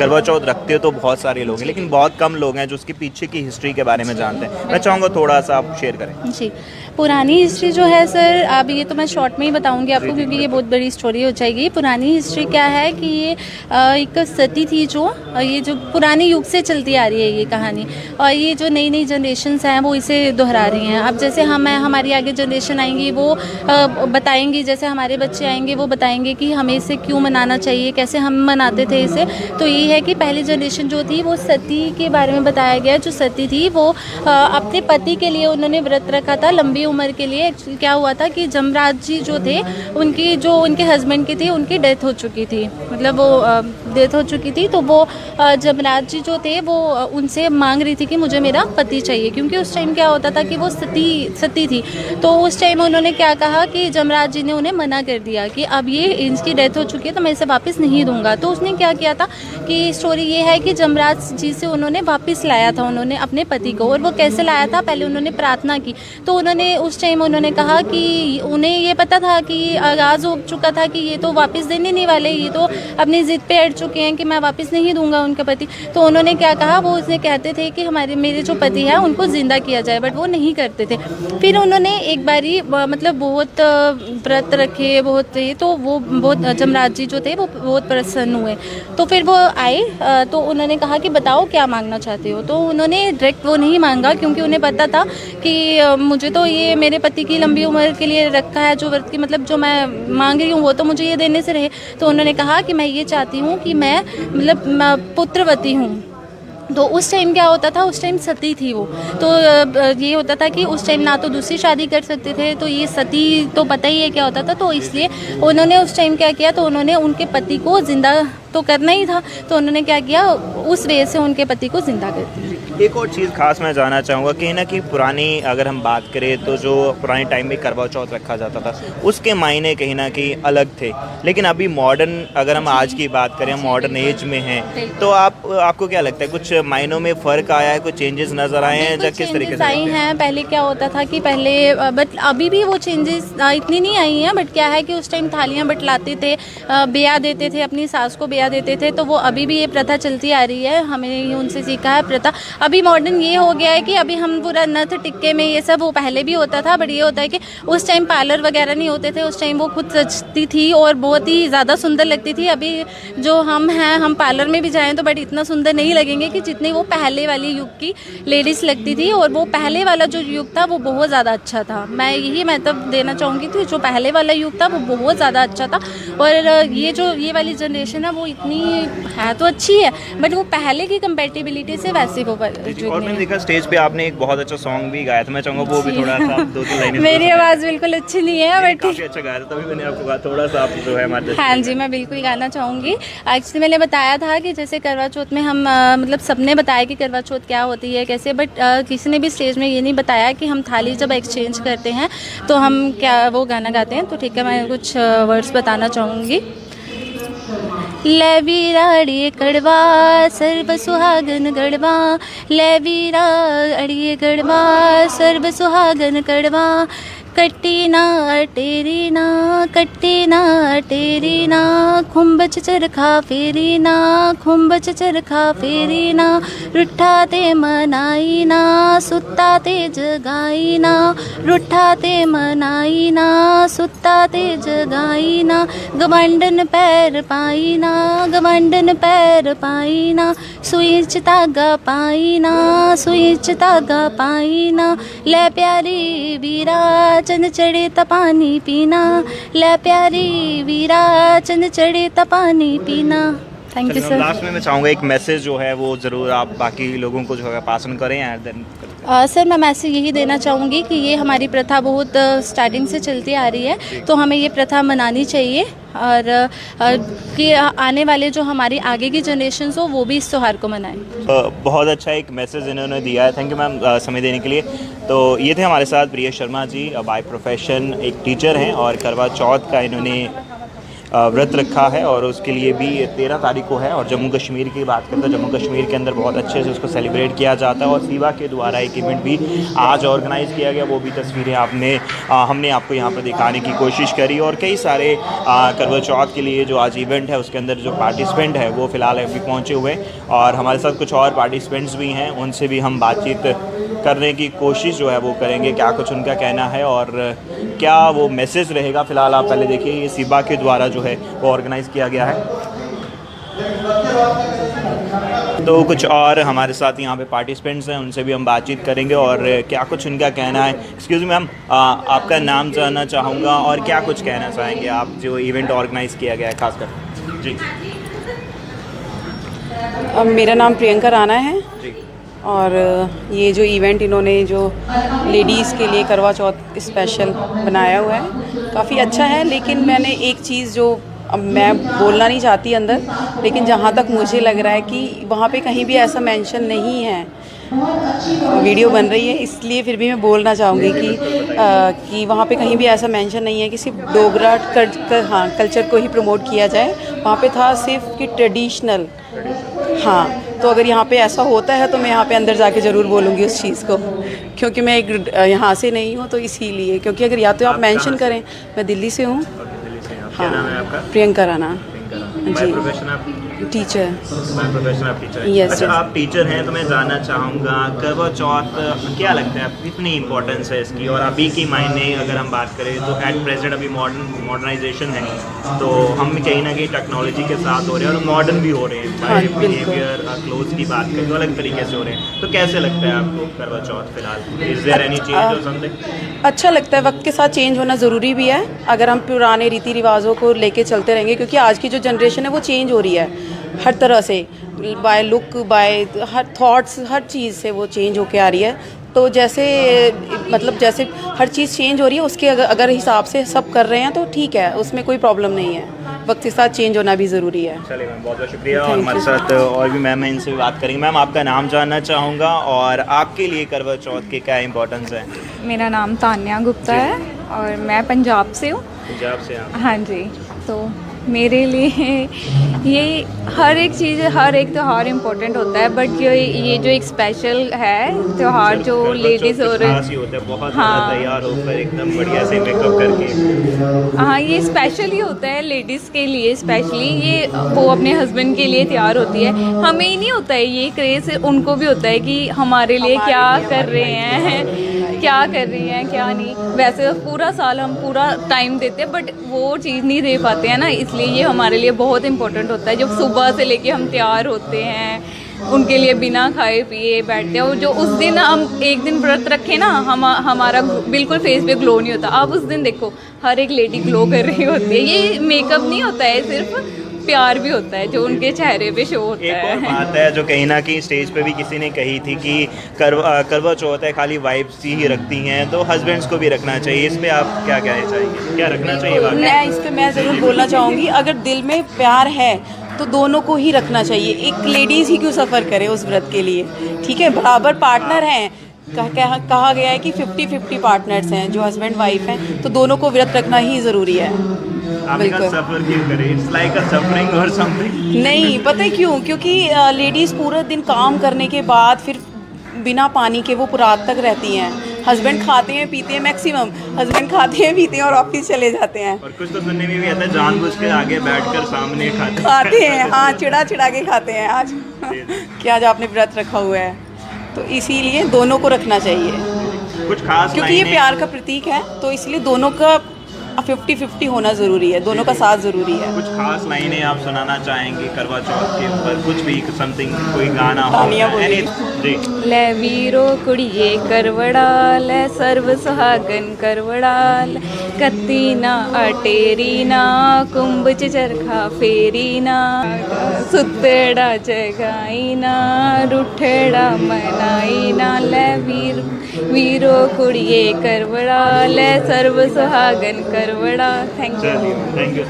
करवा चौथ रखते हो तो बहुत सारे लोग हैं, लेकिन बहुत कम लोग हैं जो उसके पीछे की हिस्ट्री के बारे में जानते हैं। मैं चाहूँगा थोड़ा सा आप शेयर करें। जी, पुरानी हिस्ट्री जो है सर, अब ये तो मैं शॉर्ट में ही बताऊंगी आपको क्योंकि ये बहुत बड़ी स्टोरी हो जाएगी। पुरानी हिस्ट्री क्या है कि ये एक सती थी जो ये जो पुराने युग से चलती आ रही है ये कहानी, और ये जो नई नई जनरेशन्स हैं वो इसे दोहरा रही हैं। अब जैसे हमारी आगे जनरेशन आएंगी वो बताएंगी, जैसे हमारे बच्चे आएंगे वो बताएंगे कि हमें इसे क्यों मनाना चाहिए, कैसे हम मनाते थे इसे। तो ये है कि पहली जनरेशन जो थी वो सती के बारे में बताया गया। जो सती थी वो अपने पति के लिए उन्होंने व्रत रखा था लंबी उम्र के लिए। एक्चुअली क्या हुआ था कि जमराज जी जो थे उनके हस्बैंड की थी, उनकी डेथ हो चुकी थी, मतलब वो डेथ हो चुकी थी। तो वो जमराज जी जो थे वो उनसे मांग रही थी कि मुझे मेरा पति चाहिए, क्योंकि उस टाइम क्या होता था कि वो सती थी। तो उस टाइम उन्होंने क्या कहा कि जमराज जी ने उन्हें मना कर दिया कि अब ये इसकी डेथ हो चुकी है तो मैं इसे वापस नहीं दूंगा। तो उसने क्या किया था कि स्टोरी ये है कि जमराज जी से उन्होंने वापस लाया था उन्होंने अपने पति को। और वो कैसे लाया था, पहले उन्होंने प्रार्थना की। तो उस टाइम उन्होंने कहा कि उन्हें ये पता था कि आगाज़ हो चुका था कि ये तो वापस देने नहीं वाले, ये तो अपनी ज़िद पे अड़ चुके हैं कि मैं वापस नहीं दूंगा उनका पति। तो उन्होंने क्या कहा, वो उसने कहते थे कि मेरे जो पति है उनको ज़िंदा किया जाए, बट वो नहीं करते थे। फिर उन्होंने एक बारी मतलब बहुत व्रत रखे बहुत थे, तो वो बहुत जमराज जी जो थे वो बहुत प्रसन्न हुए। तो फिर वो आए, तो उन्होंने कहा कि बताओ क्या मांगना चाहते हो। तो उन्होंने डायरेक्ट वो नहीं मांगा, क्योंकि उन्हें पता था कि मुझे तो ये मेरे पति की लंबी उम्र के लिए रखा है जो व्रत की, मतलब जो मैं मांग रही हूँ वो तो मुझे ये देने से रहे। तो उन्होंने कहा कि मैं ये चाहती हूँ कि मैं मतलब पुत्रवती हूँ। तो उस टाइम क्या होता था, उस टाइम सती थी वो। तो ये होता था कि उस टाइम ना तो दूसरी शादी कर सकते थे, तो ये सती तो पता ही है क्या होता था। तो इसलिए उन्होंने उस टाइम क्या किया, तो उन्होंने उनके पति को जिंदा तो करना ही था, तो उन्होंने क्या किया, उस वे से उनके पति को जिंदा कर दिया। एक और चीज़ खास मैं जानना चाहूँगा कि ना कि पुरानी अगर हम बात करें तो जो पुराने टाइम में करवा चौथ रखा जाता था उसके मायने कहीं ना कहीं अलग थे, लेकिन अभी मॉडर्न अगर हम आज की बात करें, मॉडर्न एज में हैं, तो आपको क्या लगता है कुछ मायनों में फ़र्क आया है, कुछ चेंजेस नज़र आए हैं या किस तरीके से आई हैं? पहले क्या होता था कि पहले बट अभी भी वो चेंजेस इतनी नहीं आई हैं, बट क्या है कि उस टाइम थालियाँ बटलाते थे, ब्याह देते थे, अपनी सास को ब्याह देते थे। तो वो अभी भी ये प्रथा चलती आ रही है, हमने उनसे सीखा है प्रथा। अभी मॉडर्न ये हो गया है कि अभी हम पूरा नथ टिक्के में ये सब, वो पहले भी होता था, बट ये होता है कि उस टाइम पार्लर वगैरह नहीं होते थे, उस टाइम वो खुद सजती थी और बहुत ही ज़्यादा सुंदर लगती थी। अभी जो हम हैं, हम पार्लर में भी जाएं तो बट इतना सुंदर नहीं लगेंगे कि जितनी वो पहले वाली युग की लेडीज़ लगती थी। और वो पहले वाला जो युग था वो बहुत ज़्यादा अच्छा था। मैं यही मतलब देना चाहूँगी कि जो पहले वाला युग था वो बहुत ज़्यादा अच्छा था। और ये वाली जनरेशन है वो इतनी है तो अच्छी है, बट वो पहले की कंपेटिबिलिटी से वैसे वो और मैंने देखा स्टेज पे आपने एक बहुत अच्छा सॉन्ग भी गाया था, मैं चाहूँगा वो भी थोड़ा सा 2-3 लाइनें। मेरी आवाज़ बिल्कुल अच्छी नहीं है, बट काफ़ी अच्छा गाया था, तभी मैंने आपको कहा थोड़ा सा आप जो है हमारे। हाँ जी, मैं बिल्कुल गाना चाहूँगी। एक्चुअली मैंने बताया था कि जैसे करवा चौथ में हम मतलब सबने बताया कि करवा चौथ क्या होती है कैसे, बट किसी ने भी स्टेज में ये नहीं बताया कि हम थाली जब एक्सचेंज करते हैं तो हम क्या वो गाना गाते हैं। तो ठीक है, मैं कुछ वर्ड्स बताना चाहूँगी। ले वीरा अड़िए कड़वा सर्व सुहागन गढ़वा, ले वीरा अड़िए गढ़वा सर्व सुहागन कड़वा, कट्टी ना टेरी ना, कट्टी ना टेरी ना, खुम्बच चरखा फेरी ना, खुम्बच चरखा फेरी ना, रुठा ते मनाई ना, सुत्ता ते जगाई ना, रुठा ते मनाई ना, सुत्ता ते जगाई ना, गवंडन पैर पाई ना, गवंडन पैर पाई ना, सुईच धागा पाई ना, सुईच धागा पाई ना, ले प्यारी वीरा चंद चढ़े त पानी पीना, ले प्यारी वीरा चंद चढ़े त पानी पीना। Thank you sir. लास्ट में मैं चाहूँगा एक मैसेज जो है वो ज़रूर आप बाकी लोगों को जो है पास ऑन करें एंड देन। सर मैं मैसेज यही देना चाहूँगी कि ये हमारी प्रथा बहुत स्टार्टिंग से चलती आ रही है, तो हमें ये प्रथा मनानी चाहिए और कि आने वाले जो हमारी आगे की जनरेशन हो वो भी इस त्यौहार को मनाएं। बहुत अच्छा एक मैसेज इन्होंने दिया है, थैंक यू मैम समय देने के लिए। तो ये थे हमारे साथ प्रिया शर्मा जी, बाय प्रोफेशन एक टीचर हैं और करवा चौथ का इन्होंने व्रत रखा है और उसके लिए भी 13 तारीख को है। और जम्मू कश्मीर की बात करते हैं, जम्मू कश्मीर के अंदर बहुत अच्छे से उसको सेलिब्रेट किया जाता है और सीवा के द्वारा एक इवेंट भी आज ऑर्गेनाइज़ किया गया, वो भी तस्वीरें हमने आपको यहाँ पर दिखाने की कोशिश करी। और कई सारे करवा चौथ के लिए जो आज इवेंट है उसके अंदर जो पार्टिसिपेंट है वो फ़िलहाल अभी पहुँचे हुए हैं और हमारे साथ कुछ और पार्टिसिपेंट्स भी हैं, उनसे भी हम बातचीत करने की कोशिश जो है वो करेंगे, क्या कुछ उनका कहना है और क्या वो मैसेज रहेगा। फ़िलहाल आप पहले देखिए, ये सीबा के द्वारा जो है वो ऑर्गेनाइज़ किया गया है। तो कुछ और हमारे साथ यहाँ पे पार्टिसिपेंट्स हैं, उनसे भी हम बातचीत करेंगे और क्या कुछ उनका कहना है। एक्सक्यूज़ मी मैम, आपका नाम जानना चाहूँगा और क्या कुछ कहना चाहेंगे आप जो इवेंट ऑर्गेनाइज़ किया गया है खासकर। जी मेरा नाम प्रियंका राणा है जी। और ये जो इवेंट इन्होंने जो लेडीज़ के लिए करवा चौथ स्पेशल बनाया हुआ है काफ़ी अच्छा है। लेकिन मैंने एक चीज़ जो अब मैं बोलना नहीं चाहती अंदर, लेकिन जहाँ तक मुझे लग रहा है कि वहाँ पे कहीं भी ऐसा मेंशन नहीं है, वीडियो बन रही है इसलिए फिर भी मैं बोलना चाहूँगी कि वहाँ पे कहीं भी ऐसा मेंशन नहीं है कि सिर्फ डोगरा कल्चर को ही प्रमोट किया जाए। वहाँ पे था सिर्फ कि ट्रेडिशनल। हाँ, तो अगर यहाँ पे ऐसा होता है तो मैं यहाँ पे अंदर जाके ज़रूर बोलूँगी उस चीज़ को, क्योंकि मैं एक यहाँ से नहीं हूँ, तो इसीलिए। क्योंकि अगर या तो आप मेंशन करें, मैं दिल्ली से हूँ। क्या नाम है आपका? प्रियंका राणा जी। प्रोफेशन आप टीचर। प्रोफेशन आप टीचर हैं? Yes, अच्छा, yes. आप टीचर हैं तो मैं जानना चाहूँगा करवा चौथ क्या लगता है आपको, कितनी इंपॉर्टेंस है इसकी और अभी की मायने अगर हम बात करें तो एट प्रेजेंट अभी मॉडर्नाइजेशन है, तो हम कहीं ना कहीं टेक्नोलॉजी के साथ हो रहे हैं और मॉडर्न भी हो रहे हैं। हाँ, बिहेवियर क्लोथ की बात करें तो अलग तरीके से हो रहे हैं, तो कैसे लगता है आपको करवा चौथ फिलहाल? इज देयर एनी चेंज और समथिंग? अच्छा लगता है, वक्त के साथ चेंज होना ज़रूरी भी है। अगर हम पुराने रीति रिवाजों को लेके चलते रहेंगे, क्योंकि आज की जो जनरेशन है वो चेंज हो रही है हर तरह से, बाय लुक, बाय हर थॉट्स, हर चीज़ से वो चेंज होके आ रही है। तो जैसे मतलब जैसे हर चीज़ चेंज हो रही है, उसके अगर हिसाब से सब कर रहे हैं तो ठीक है, उसमें कोई प्रॉब्लम नहीं है। वक्त के साथ चेंज होना भी ज़रूरी है। चलिए मैम, बहुत बहुत शुक्रिया। और हमारे साथ और भी मैम हैं, इनसे भी बात करेंगे। मैम, आपका नाम जानना चाहूँगा और आपके लिए करवा चौथ के क्या इंपॉर्टेंस है? मेरा नाम तान्या गुप्ता है और मैं पंजाब से हूँ। पंजाब से आप? हाँ जी। तो मेरे लिए ये हर एक चीज़, हर एक त्यौहार इम्पोर्टेंट होता है, बट ये जो एक स्पेशल है त्यौहार जो लेडीज़ हो रहे हैं, बहुत हाँ, तैयार होकर एकदम बढ़िया से मेकअप करके, हाँ, ये स्पेशल ही होता है लेडीज़ के लिए। स्पेशली ये वो अपने हस्बैंड के लिए तैयार होती है। हमें ही नहीं होता है ये क्रेज़, उनको भी होता है कि हमारे लिए क्या कर रहे हैं, क्या कर रही हैं, क्या नहीं। वैसे पूरा साल हम पूरा टाइम देते हैं, बट वो चीज़ नहीं दे पाते हैं ना, इसलिए ये हमारे लिए बहुत इंपॉर्टेंट होता है। जब सुबह से लेके हम तैयार होते हैं, उनके लिए बिना खाए पिए बैठते हैं, और जो उस दिन हम एक दिन व्रत रखें ना, हमारा बिल्कुल फेस पे ग्लो नहीं होता। आप उस दिन देखो, हर एक लेडी ग्लो कर रही होती है। ये मेकअप नहीं होता है, सिर्फ प्यार भी होता है जो उनके चेहरे पे शो होता है। एक और बात है जो कहीं ना कहीं स्टेज पे भी किसी ने कही थी कि करवा चौथ है खाली वाइफ्स ही रखती हैं, तो हस्बैंड्स को भी रखना चाहिए। इस पे आप क्या कहना चाहिए, क्या रखना चाहिए? मैं इस पे मैं ज़रूर बोलना चाहूँगी, अगर दिल में प्यार है तो दोनों को ही रखना चाहिए। एक लेडीज़ ही क्यों सफ़र करे उस व्रत के लिए, ठीक है? बराबर पार्टनर हैं, कहा गया है कि 50-50 पार्टनर्स हैं जो हस्बैंड वाइफ हैं, तो दोनों को व्रत रखना ही ज़रूरी है। बिल्कुल। सफर क्यों करें? इट्स लाइक अ सफरिंग और समथिंग। नहीं, पता है क्यों? क्योंकि लेडीज़ पूरा दिन काम करने के बाद फिर बिना पानी के वो रात तक रहती हैं। हस्बैंड खाते हैं पीते हैं, मैक्सिमम हस्बैंड खाते हैं पीते हैं और ऑफिस चले जाते हैं। और कुछ तो सुनने में भी आता है जानबूझ के आगे बैठकर सामने खाते हैं। हाँ, चिढ़ा के खाते हैं आज कि आज आपने व्रत रखा हुआ है, तो इसीलिए दोनों को रखना चाहिए। कुछ खास क्योंकि ये प्यार का प्रतीक है, तो इसलिए दोनों का 50-50 होना ज़रूरी है, दोनों का साथ ज़रूरी है। कुछ खास लाइनें आप सुनाना चाहेंगे करवा चौथ के ऊपर? कुछ भी समथिंग, कोई गाना हो? जी। ले वीरो कुड़िए करवड़ा, ले सर्व सुहागन करवड़ा, कत्ती ना अटेरी ना, कुंभ च चरखा फेरी ना, सुतेड़ा जगाई ना, रुठेड़ा मनाई ना, ले वीरो कुड़िए करवड़ा, ले सर्व सुहागन करवड़ा। Thank you.